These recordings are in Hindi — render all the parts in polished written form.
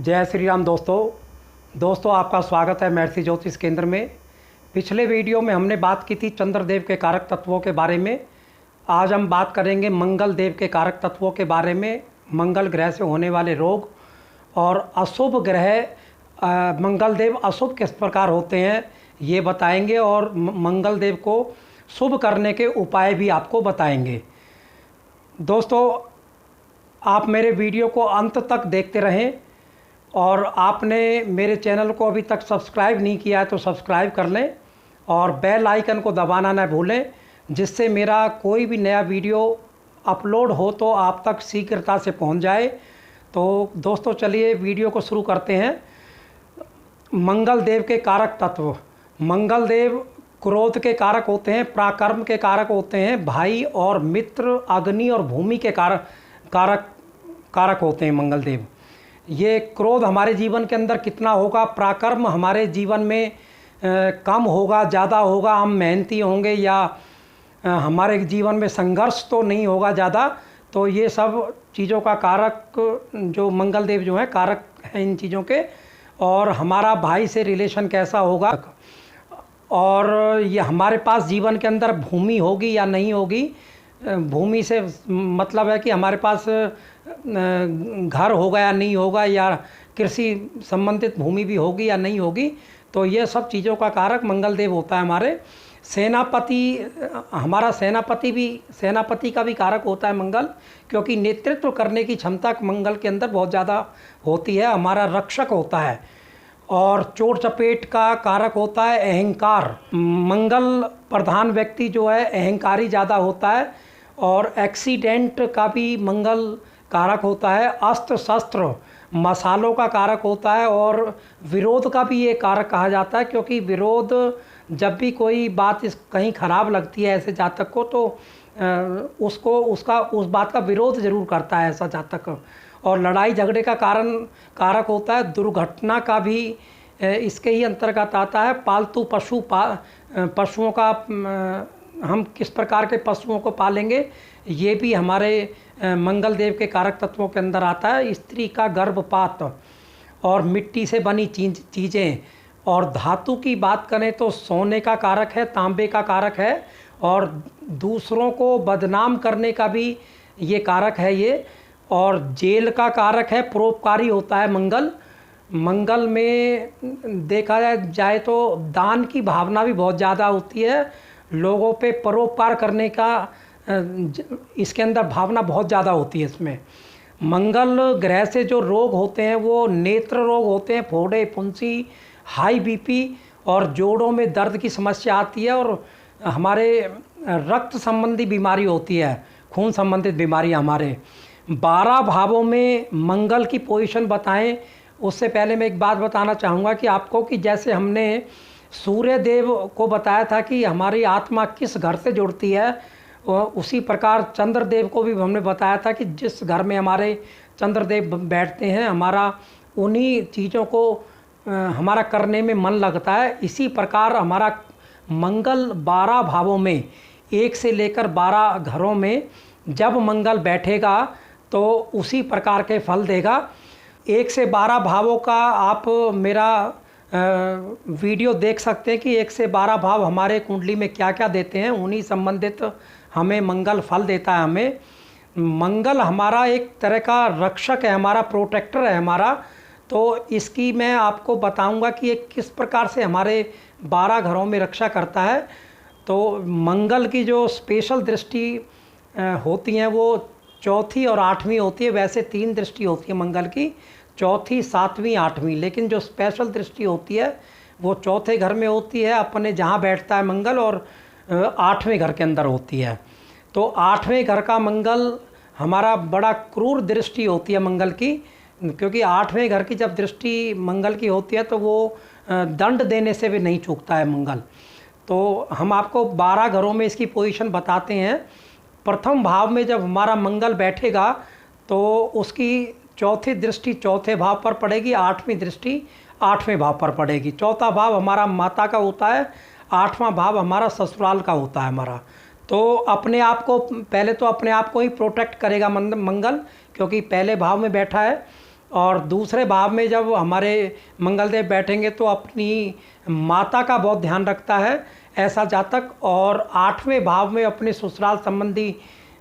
जय श्री राम दोस्तों आपका स्वागत है महर्षि ज्योतिष केंद्र में। पिछले वीडियो में हमने बात की थी चंद्रदेव के कारक तत्वों के बारे में। आज हम बात करेंगे मंगल देव के कारक तत्वों के बारे में, मंगल ग्रह से होने वाले रोग और अशुभ ग्रह मंगल देव अशुभ किस प्रकार होते हैं ये बताएंगे और मंगल देव को शुभ करने के उपाय भी आपको बताएंगे। दोस्तों आप मेरे वीडियो को अंत तक देखते रहें और आपने मेरे चैनल को अभी तक सब्सक्राइब नहीं किया है तो सब्सक्राइब कर लें और बेल आइकन को दबाना ना भूलें, जिससे मेरा कोई भी नया वीडियो अपलोड हो तो आप तक शीघ्रता से पहुंच जाए। तो दोस्तों चलिए वीडियो को शुरू करते हैं। मंगल देव के कारक तत्व। मंगल देव क्रोध के कारक होते हैं, पराक्रम के कारक होते हैं, भाई और मित्र, अग्नि और भूमि के कारक होते हैं मंगल देव। ये क्रोध हमारे जीवन के अंदर कितना होगा, पराक्रम हमारे जीवन में कम होगा, ज़्यादा होगा, हम मेहनती होंगे या हमारे जीवन में संघर्ष तो नहीं होगा ज़्यादा, तो ये सब चीज़ों का कारक जो मंगल देव जो है कारक हैं इन चीज़ों के। और हमारा भाई से रिलेशन कैसा होगा और ये हमारे पास जीवन के अंदर भूमि होगी या नहीं होगी। भूमि से मतलब है कि हमारे पास घर होगा या नहीं होगा, या कृषि संबंधित भूमि भी होगी या नहीं होगी। तो ये सब चीज़ों का कारक मंगल देव होता है। हमारे सेनापति, हमारा सेनापति का भी कारक होता है मंगल, क्योंकि नेतृत्व करने की क्षमता मंगल के अंदर बहुत ज़्यादा होती है। हमारा रक्षक होता है और चोट चपेट का कारक होता है अहंकार। मंगल प्रधान व्यक्ति जो है अहंकारी ज़्यादा होता है और एक्सीडेंट का भी मंगल कारक होता है। अस्त्र शस्त्र मसालों का कारक होता है और विरोध का भी ये कारक कहा जाता है, क्योंकि विरोध जब भी कोई बात कहीं ख़राब लगती है ऐसे जातक को तो उस बात का विरोध ज़रूर करता है ऐसा जातक। और लड़ाई झगड़े का कारक होता है। दुर्घटना का भी इसके ही अंतर्गत आता है। पालतू पशुओं का हम किस प्रकार के पशुओं को पालेंगे ये भी हमारे मंगल देव के कारक तत्वों के अंदर आता है। स्त्री का गर्भपात और मिट्टी से बनी चीज़ें। और धातु की बात करें तो सोने का कारक है, तांबे का कारक है और दूसरों को बदनाम करने का भी ये कारक है ये। और जेल का कारक है, परोपकारी होता है मंगल। मंगल में देखा जाए तो दान की भावना भी बहुत ज़्यादा होती है, लोगों पे परोपकार करने का इसके अंदर भावना बहुत ज़्यादा होती है इसमें। मंगल ग्रह से जो रोग होते हैं वो नेत्र रोग होते हैं, फोड़े, फुंसी, हाई बीपी और जोड़ों में दर्द की समस्या आती है। और हमारे रक्त संबंधी बीमारी होती है, खून संबंधित बीमारी। हमारे 12 भावों में मंगल की पोजीशन बताएं उससे पहले मैं एक बात बताना चाहूँगा कि आपको कि जैसे हमने सूर्य देव को बताया था कि हमारी आत्मा किस घर से जुड़ती है, उसी प्रकार चंद्रदेव को भी हमने बताया था कि जिस घर में हमारे चंद्रदेव बैठते हैं हमारा उन्हीं चीज़ों को हमारा करने में मन लगता है। इसी प्रकार हमारा मंगल 12 भावों में 1 से लेकर 12 घरों में जब मंगल बैठेगा तो उसी प्रकार के फल देगा। 1 से 12 भावों का आप मेरा वीडियो देख सकते हैं कि 1 से 12 भाव हमारे कुंडली में क्या क्या देते हैं, उन्हीं संबंधित हमें मंगल फल देता है। हमें मंगल हमारा एक तरह का रक्षक है, हमारा प्रोटेक्टर है हमारा। तो इसकी मैं आपको बताऊंगा कि ये किस प्रकार से हमारे 12 घरों में रक्षा करता है। तो मंगल की जो स्पेशल दृष्टि होती हैं वो 4थी और 8वीं होती है। वैसे 3 दृष्टि होती है मंगल की, 4थी, 7वीं, 8वीं, लेकिन जो स्पेशल दृष्टि होती है वो 4थे घर में होती है अपने जहाँ बैठता है मंगल, और 8वें घर के अंदर होती है। तो 8वें घर का मंगल हमारा बड़ा क्रूर दृष्टि होती है मंगल की, क्योंकि 8वें घर की जब दृष्टि मंगल की होती है तो वो दंड देने से भी नहीं चूकता है मंगल। तो हम आपको 12 घरों में इसकी पोजीशन बताते हैं। प्रथम भाव में जब हमारा मंगल बैठेगा तो उसकी 4थी दृष्टि 4थे भाव पर पड़ेगी, 8वीं दृष्टि 8वें भाव पर पड़ेगी। 4था भाव हमारा माता का होता है, 8वां भाव हमारा ससुराल का होता है हमारा। तो अपने आप को पहले तो अपने आप को ही प्रोटेक्ट करेगा मंगल, क्योंकि पहले भाव में बैठा है और दूसरे भाव में जब हमारे मंगलदेव बैठेंगे तो अपनी माता का बहुत ध्यान रखता है ऐसा जातक, और 8वें भाव में अपने ससुराल संबंधी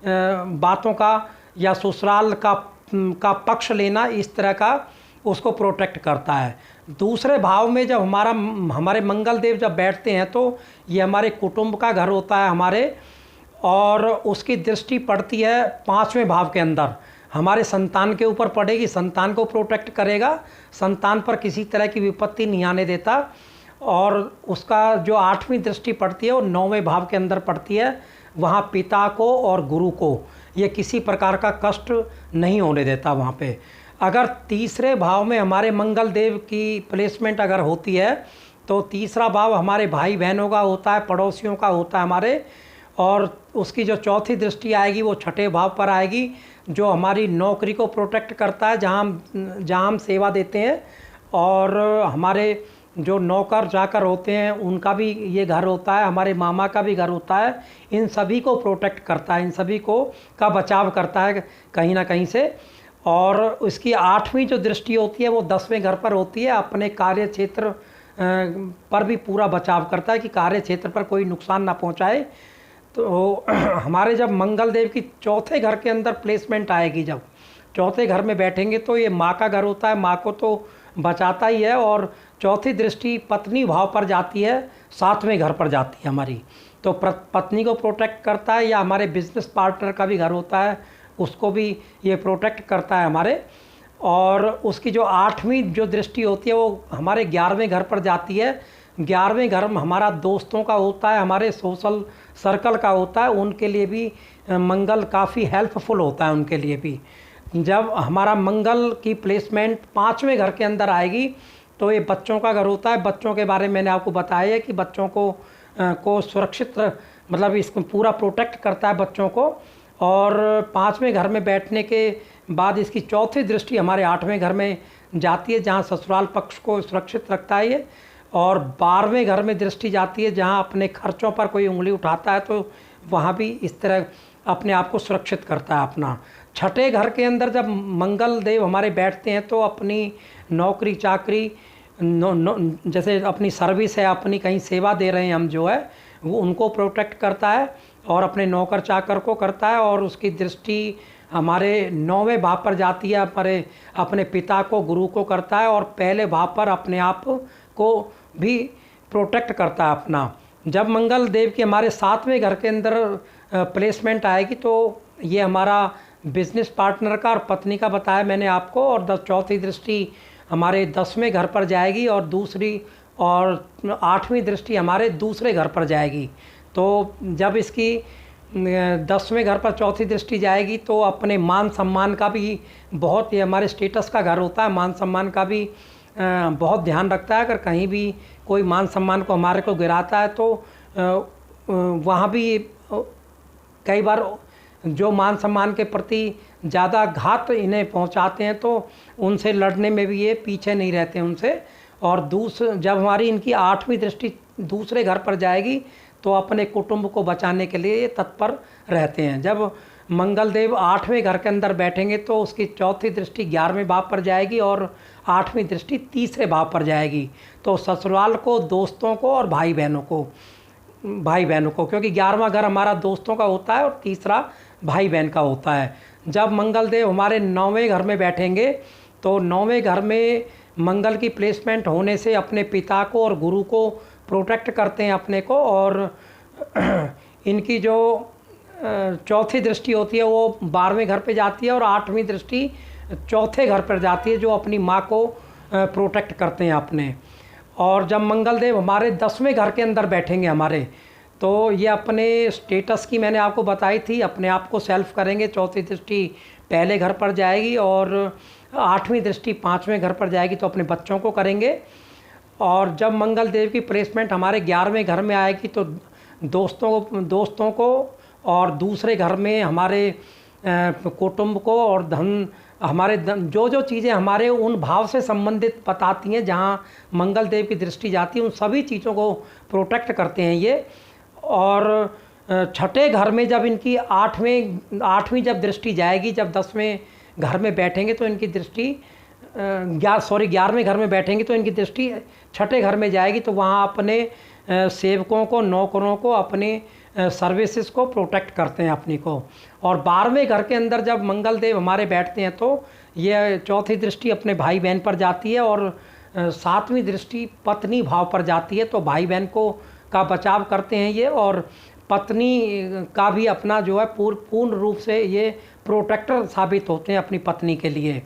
बातों का या ससुराल का पक्ष लेना, इस तरह का उसको प्रोटेक्ट करता है। दूसरे भाव में जब हमारे मंगलदेव जब बैठते हैं तो ये हमारे कुटुंब का घर होता है हमारे, और उसकी दृष्टि पड़ती है 5वें भाव के अंदर, हमारे संतान के ऊपर पड़ेगी, संतान को प्रोटेक्ट करेगा, संतान पर किसी तरह की विपत्ति नहीं आने देता। और उसका जो 8वीं दृष्टि पड़ती है वो 9वें भाव के अंदर पड़ती है, वहाँ पिता को और गुरु को ये किसी प्रकार का कष्ट नहीं होने देता वहाँ पे। अगर तीसरे भाव में हमारे मंगल देव की प्लेसमेंट अगर होती है तो तीसरा भाव हमारे भाई बहनों का होता है, पड़ोसियों का होता है हमारे, और उसकी जो चौथी दृष्टि आएगी वो 6ठे भाव पर आएगी, जो हमारी नौकरी को प्रोटेक्ट करता है, जहाँ हम सेवा देते हैं, और हमारे जो नौकर चाकर होते हैं उनका भी ये घर होता है, हमारे मामा का भी घर होता है, इन सभी को प्रोटेक्ट करता है, इन सभी को का बचाव करता है कहीं ना कहीं से। और उसकी 8वीं जो दृष्टि होती है वो 10वें घर पर होती है, अपने कार्य क्षेत्र पर भी पूरा बचाव करता है कि कार्य क्षेत्र पर कोई नुकसान ना पहुंचाए। तो हमारे जब मंगल देव की चौथे घर के अंदर प्लेसमेंट आएगी, जब चौथे घर में बैठेंगे तो ये माँ का घर होता है, माँ को तो बचाता ही है, और चौथी दृष्टि पत्नी भाव पर जाती है, 7वें घर पर जाती है हमारी, तो पत्नी को प्रोटेक्ट करता है, या हमारे बिजनेस पार्टनर का भी घर होता है उसको भी ये प्रोटेक्ट करता है हमारे। और उसकी जो 8वीं जो दृष्टि होती है वो हमारे 11वें घर पर जाती है। 11वें घर में हमारा दोस्तों का होता है, हमारे सोशल सर्कल का होता है, उनके लिए भी मंगल काफ़ी हेल्पफुल होता है उनके लिए भी। जब हमारा मंगल की प्लेसमेंट 5वें घर के अंदर आएगी तो ये बच्चों का घर होता है। बच्चों के बारे में मैंने आपको बताया है कि बच्चों को सुरक्षित, मतलब इसको पूरा प्रोटेक्ट करता है बच्चों को। और 5वें घर में बैठने के बाद इसकी चौथी दृष्टि हमारे 8वें घर में जाती है, जहाँ ससुराल पक्ष को सुरक्षित रखता है ये। और 12वें घर में दृष्टि जाती है, जहाँ अपने खर्चों पर कोई उंगली उठाता है तो वहाँ भी इस तरह अपने आप को सुरक्षित करता है अपना। 6ठे घर के अंदर जब मंगल देव हमारे बैठते हैं तो अपनी नौकरी चाकरी, जैसे अपनी सर्विस है, अपनी कहीं सेवा दे रहे हैं हम जो है, वो उनको प्रोटेक्ट करता है और अपने नौकर चाकर को करता है। और उसकी दृष्टि हमारे 9वें भाव पर जाती है, हमारे अपने पिता को गुरु को करता है, और पहले भाव पर अपने आप को भी प्रोटेक्ट करता है अपना। जब मंगल देव की हमारे 7वें घर के अंदर प्लेसमेंट आएगी तो ये हमारा बिजनेस पार्टनर का और पत्नी का बताया मैंने आपको। और चौथी दृष्टि हमारे 10वें घर पर जाएगी, और दूसरी और 8वीं दृष्टि हमारे दूसरे घर पर जाएगी। तो जब इसकी 10वें घर पर चौथी दृष्टि जाएगी तो अपने मान सम्मान का भी बहुत, ये हमारे स्टेटस का घर होता है, मान सम्मान का भी बहुत ध्यान रखता है। अगर कहीं भी कोई मान सम्मान को हमारे को गिराता है तो वहाँ भी कई बार जो मान सम्मान के प्रति ज़्यादा घात इन्हें पहुँचाते हैं तो उनसे लड़ने में भी ये पीछे नहीं रहते उनसे। और जब हमारी इनकी 8वीं दृष्टि दूसरे घर पर जाएगी तो अपने कुटुंब को बचाने के लिए ये तत्पर रहते हैं। जब मंगल देव 8वें घर के अंदर बैठेंगे तो उसकी चौथी दृष्टि 11वें भाव पर जाएगी और 8वीं दृष्टि तीसरे भाव पर जाएगी। तो ससुराल को, दोस्तों को और भाई बहनों को, क्योंकि 11वां घर हमारा दोस्तों का होता है और तीसरा भाई बहन का होता है। जब मंगल देव हमारे 9वें घर में बैठेंगे तो 9वें घर में मंगल की प्लेसमेंट होने से अपने पिता को और गुरु को प्रोटेक्ट करते हैं अपने को। और इनकी जो चौथी दृष्टि होती है वो 12वें घर पे जाती है और 8वीं दृष्टि चौथे घर पर जाती है, जो अपनी माँ को प्रोटेक्ट करते हैं अपने। और जब मंगल देव हमारे 10वें घर के अंदर बैठेंगे हमारे, तो ये अपने स्टेटस की मैंने आपको बताई थी, अपने आप को सेल्फ करेंगे। चौथी दृष्टि पहले घर पर जाएगी और 8वीं दृष्टि 5वें घर पर जाएगी तो अपने बच्चों को करेंगे। और जब मंगल देव की प्लेसमेंट हमारे 11वें घर में आएगी तो दोस्तों को और दूसरे घर में हमारे कुटुंब को और धन, हमारे जो चीज़ें हमारे उन भाव से संबंधित बताती हैं जहाँ मंगल देव की दृष्टि जाती है, उन सभी चीज़ों को प्रोटेक्ट करते हैं ये। और 6ठे घर में जब इनकी 8वीं जब दृष्टि जाएगी, जब 10वें घर में बैठेंगे तो इनकी दृष्टि 11वें घर में बैठेंगे तो इनकी दृष्टि छठे घर में जाएगी, तो वहाँ अपने सेवकों को, नौकरों को, अपने सर्विसेज को प्रोटेक्ट करते हैं अपनी को। और 12वें घर के अंदर जब मंगल देव हमारे बैठते हैं तो ये चौथी दृष्टि अपने भाई बहन पर जाती है और 7वीं दृष्टि पत्नी भाव पर जाती है, तो भाई बहन को का बचाव करते हैं ये, और पत्नी का भी अपना जो है पूर्ण रूप से ये प्रोटेक्टर साबित होते हैं अपनी पत्नी के लिए।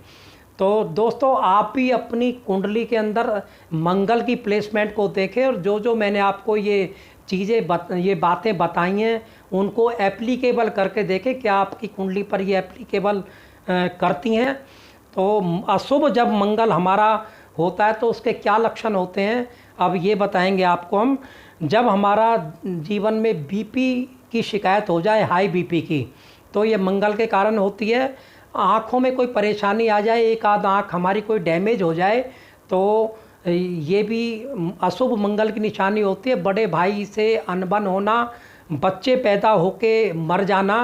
तो दोस्तों, आप भी अपनी कुंडली के अंदर मंगल की प्लेसमेंट को देखें और जो जो मैंने आपको ये चीज़ें ये बातें बताई हैं उनको एप्लीकेबल करके देखें, क्या आपकी कुंडली पर ये एप्लीकेबल करती हैं। तो अशुभ जब मंगल हमारा होता है तो उसके क्या लक्षण होते हैं, अब ये बताएंगे आपको हम। जब हमारा जीवन में बीपी की शिकायत हो जाए, हाई बीपी की, तो ये मंगल के कारण होती है। आँखों में कोई परेशानी आ जाए, एक आध आँख हमारी कोई डैमेज हो जाए, तो ये भी अशुभ मंगल की निशानी होती है। बड़े भाई से अनबन होना, बच्चे पैदा होके मर जाना,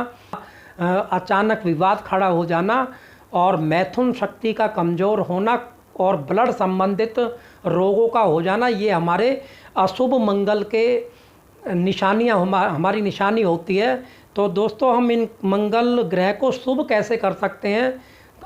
अचानक विवाद खड़ा हो जाना, और मैथुन शक्ति का कमज़ोर होना और ब्लड संबंधित रोगों का हो जाना, ये हमारे अशुभ मंगल के निशानियाँ हमारी निशानी होती है। तो दोस्तों, हम इन मंगल ग्रह को शुभ कैसे कर सकते हैं,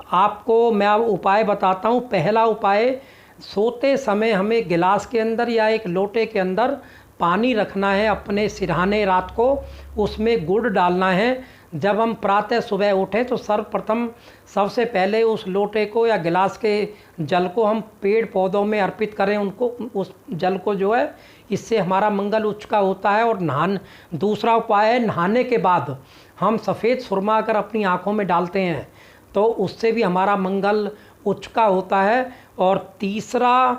आपको मैं अब उपाय बताता हूँ। पहला उपाय, सोते समय हमें गिलास के अंदर या एक लोटे के अंदर पानी रखना है अपने सिरहाने रात को, उसमें गुड़ डालना है। जब हम प्रातः सुबह उठें तो सर्वप्रथम सबसे पहले उस लोटे को या गिलास के जल को हम पेड़ पौधों में अर्पित करें, उनको, उस जल को जो है, इससे हमारा मंगल उच्च का होता है। और दूसरा उपाय है, नहाने के बाद हम सफ़ेद सुरमा अगर अपनी आँखों में डालते हैं तो उससे भी हमारा मंगल उच्च का होता है। और तीसरा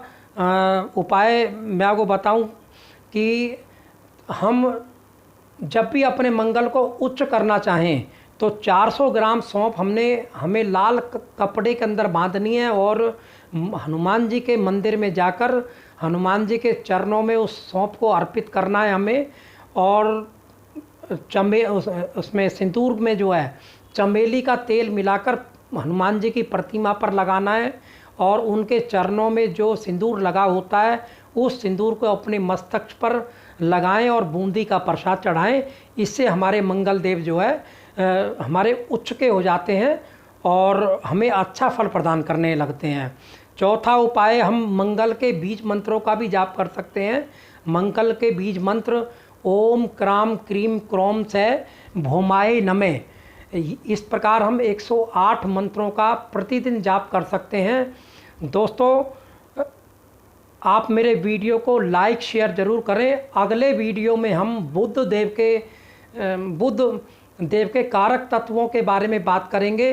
उपाय मैं आपको बताऊं कि हम जब भी अपने मंगल को उच्च करना चाहें तो 400 ग्राम सौंफ हमें लाल कपड़े के अंदर बांधनी है और हनुमान जी के मंदिर में जाकर हनुमान जी के चरणों में उस सौंफ को अर्पित करना है हमें। और उसमें सिंदूर में जो है चमेली का तेल मिलाकर हनुमान जी की प्रतिमा पर लगाना है और उनके चरणों में जो सिंदूर लगा होता है उस सिंदूर को अपने मस्तक पर लगाएं और बूंदी का प्रसाद चढ़ाएं। इससे हमारे मंगल देव जो है हमारे उच्च के हो जाते हैं और हमें अच्छा फल प्रदान करने लगते हैं। चौथा उपाय, हम मंगल के बीज मंत्रों का भी जाप कर सकते हैं। मंगल के बीज मंत्र ओम क्राम क्रीम क्रोम से भौमाय नमे, इस प्रकार हम 108 मंत्रों का प्रतिदिन जाप कर सकते हैं। दोस्तों, आप मेरे वीडियो को लाइक शेयर ज़रूर करें। अगले वीडियो में हम बुध देव के कारक तत्वों के बारे में बात करेंगे।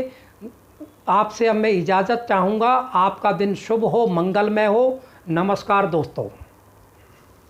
आपसे अब मैं इजाज़त चाहूँगा। आपका दिन शुभ हो, मंगलमय हो। नमस्कार दोस्तों।